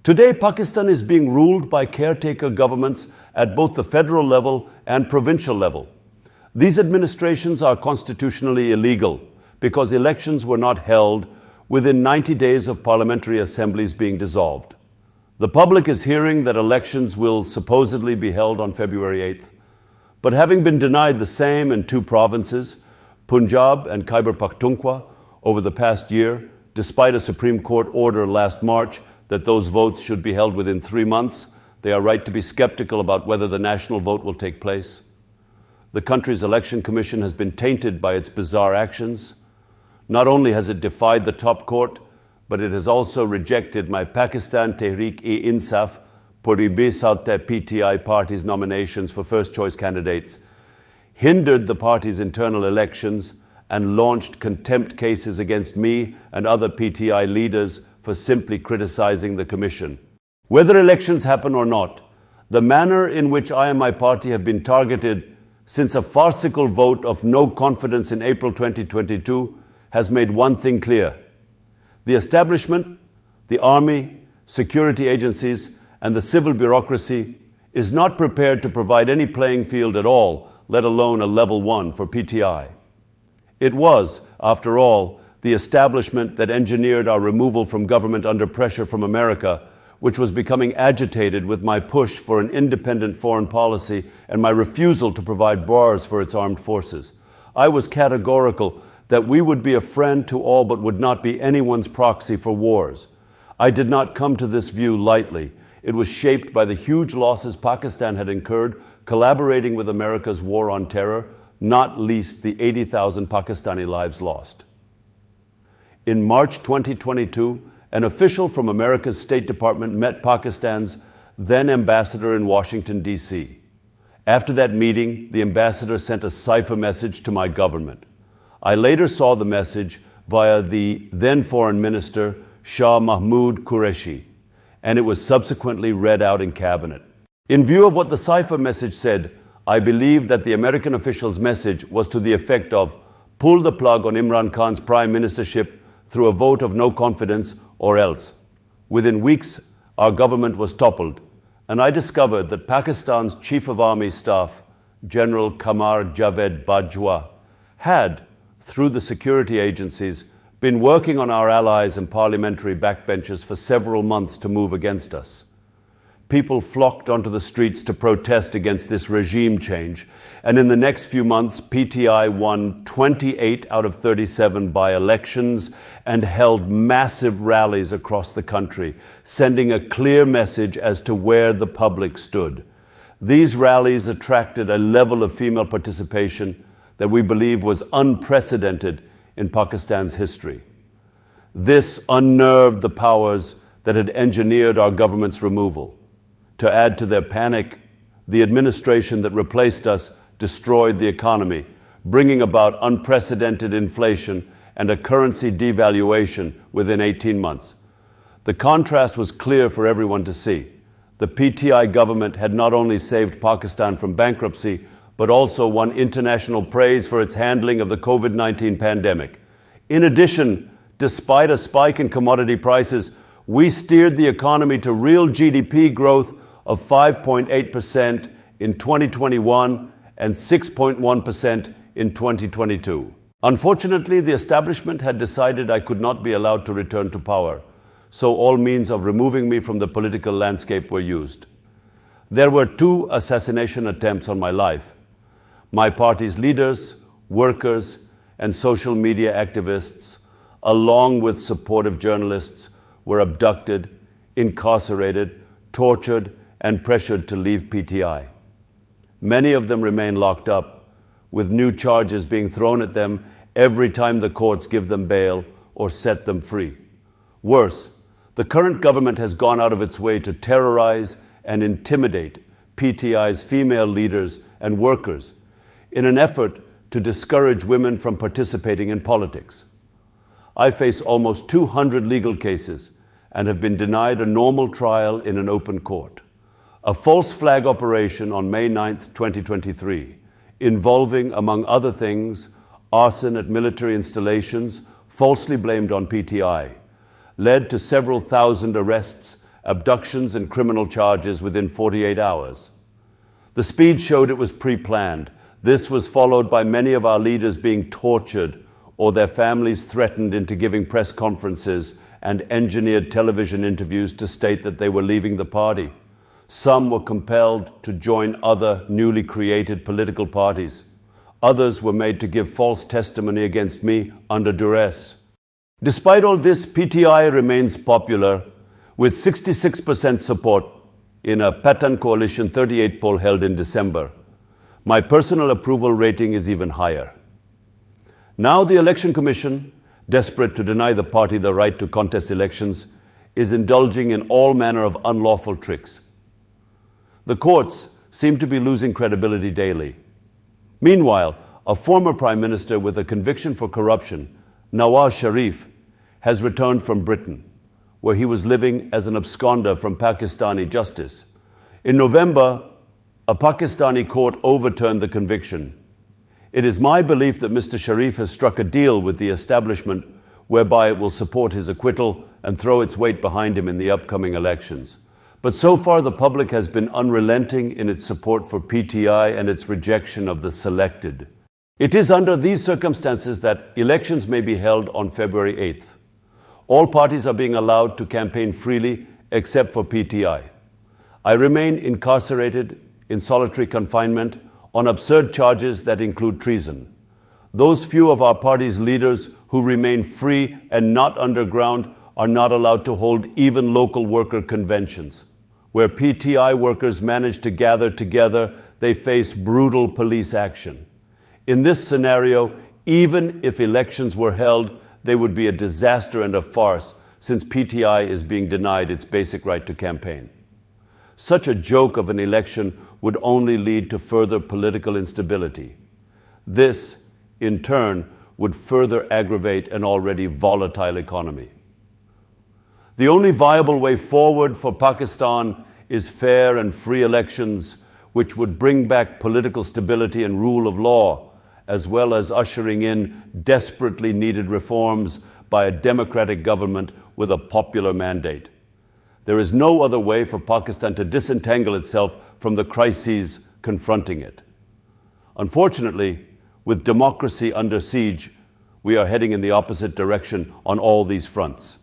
Today, Pakistan is being ruled by caretaker governments at both the federal level and provincial level. These administrations are constitutionally illegal because elections were not held within 90 days of parliamentary assemblies being dissolved. The public is hearing that elections will supposedly be held on February 8th, but having been denied the same in two provinces, Punjab and Khyber Pakhtunkhwa, over the past year, despite a Supreme Court order last March that those votes should be held within 3 months, they are right to be skeptical about whether the national vote will take place. The country's election commission has been tainted by its bizarre actions. Not only has it defied the top court, but it has also rejected my Pakistan Tehreek-e-Insaf Puri-bi-Salte PTI party's nominations for first-choice candidates, hindered the party's internal elections, and launched contempt cases against me and other PTI leaders for simply criticizing the commission. Whether elections happen or not, the manner in which I and my party have been targeted since a farcical vote of no confidence in April 2022 has made one thing clear. The establishment, the army, security agencies, and the civil bureaucracy is not prepared to provide any playing field at all, let alone a level 1 for PTI. It was, after all, the establishment that engineered our removal from government under pressure from America, which was becoming agitated with my push for an independent foreign policy and my refusal to provide bars for its armed forces. I was categorical that we would be a friend to all but would not be anyone's proxy for wars. I did not come to this view lightly. It was shaped by the huge losses Pakistan had incurred collaborating with America's war on terror, not least the 80,000 Pakistani lives lost. In March 2022, an official from America's State Department met Pakistan's then ambassador in Washington, D.C. After that meeting, the ambassador sent a cipher message to my government. I later saw the message via the then Foreign Minister, Shah Mahmood Qureshi, and it was subsequently read out in cabinet. In view of what the cipher message said, I believe that the American official's message was to the effect of pull the plug on Imran Khan's prime ministership through a vote of no confidence or else. Within weeks, our government was toppled, and I discovered that Pakistan's Chief of Army Staff, General Qamar Javed Bajwa, had, through the security agencies, been working on our allies and parliamentary backbenchers for several months to move against us. People flocked onto the streets to protest against this regime change, and in the next few months, PTI won 28 out of 37 by-elections and held massive rallies across the country, sending a clear message as to where the public stood. These rallies attracted a level of female participation that we believe was unprecedented in Pakistan's history. This unnerved the powers that had engineered our government's removal. To add to their panic, the administration that replaced us destroyed the economy, bringing about unprecedented inflation and a currency devaluation within 18 months. The contrast was clear for everyone to see. The PTI government had not only saved Pakistan from bankruptcy, but also won international praise for its handling of the COVID-19 pandemic. In addition, despite a spike in commodity prices, we steered the economy to real GDP growth of 5.8% in 2021 and 6.1% in 2022. Unfortunately, the establishment had decided I could not be allowed to return to power, so all means of removing me from the political landscape were used. There were 2 assassination attempts on my life. My party's leaders, workers, and social media activists, along with supportive journalists, were abducted, incarcerated, tortured, and pressured to leave PTI. Many of them remain locked up, with new charges being thrown at them every time the courts give them bail or set them free. Worse, the current government has gone out of its way to terrorize and intimidate PTI's female leaders and workers in an effort to discourage women from participating in politics. I face almost 200 legal cases and have been denied a normal trial in an open court. A false flag operation on May 9, 2023, involving, among other things, arson at military installations falsely blamed on PTI, led to several thousand arrests abductions and criminal charges within 48 hours. The speed showed it was pre-planned. This was followed by many of our leaders being tortured or their families threatened into giving press conferences and engineered television interviews to state that they were leaving the party. Some were compelled to join other newly created political parties. Others were made to give false testimony against me under duress. Despite all this, PTI remains popular with 66% support in a Patan Coalition 38 poll held in December. My personal approval rating is even higher. Now the Election Commission, desperate to deny the party the right to contest elections, is indulging in all manner of unlawful tricks. The courts seem to be losing credibility daily. Meanwhile, a former Prime Minister with a conviction for corruption, Nawaz Shareef, has returned from Britain, where he was living as an absconder from Pakistani justice. In November, a Pakistani court overturned the conviction. It is my belief that Mr. Shareef has struck a deal with the establishment whereby it will support his acquittal and throw its weight behind him in the upcoming elections. But so far, the public has been unrelenting in its support for PTI and its rejection of the selected. It is under these circumstances that elections may be held on February 8th. All parties are being allowed to campaign freely except for PTI. I remain incarcerated in solitary confinement on absurd charges that include treason. Those few of our party's leaders who remain free and not underground are not allowed to hold even local worker conventions. Where PTI workers manage to gather together, they face brutal police action. In this scenario, even if elections were held, they would be a disaster and a farce, since PTI is being denied its basic right to campaign. Such a joke of an election would only lead to further political instability. This, in turn, would further aggravate an already volatile economy. The only viable way forward for Pakistan is fair and free elections, which would bring back political stability and rule of law, as well as ushering in desperately needed reforms by a democratic government with a popular mandate. There is no other way for Pakistan to disentangle itself from the crises confronting it. Unfortunately, with democracy under siege, we are heading in the opposite direction on all these fronts.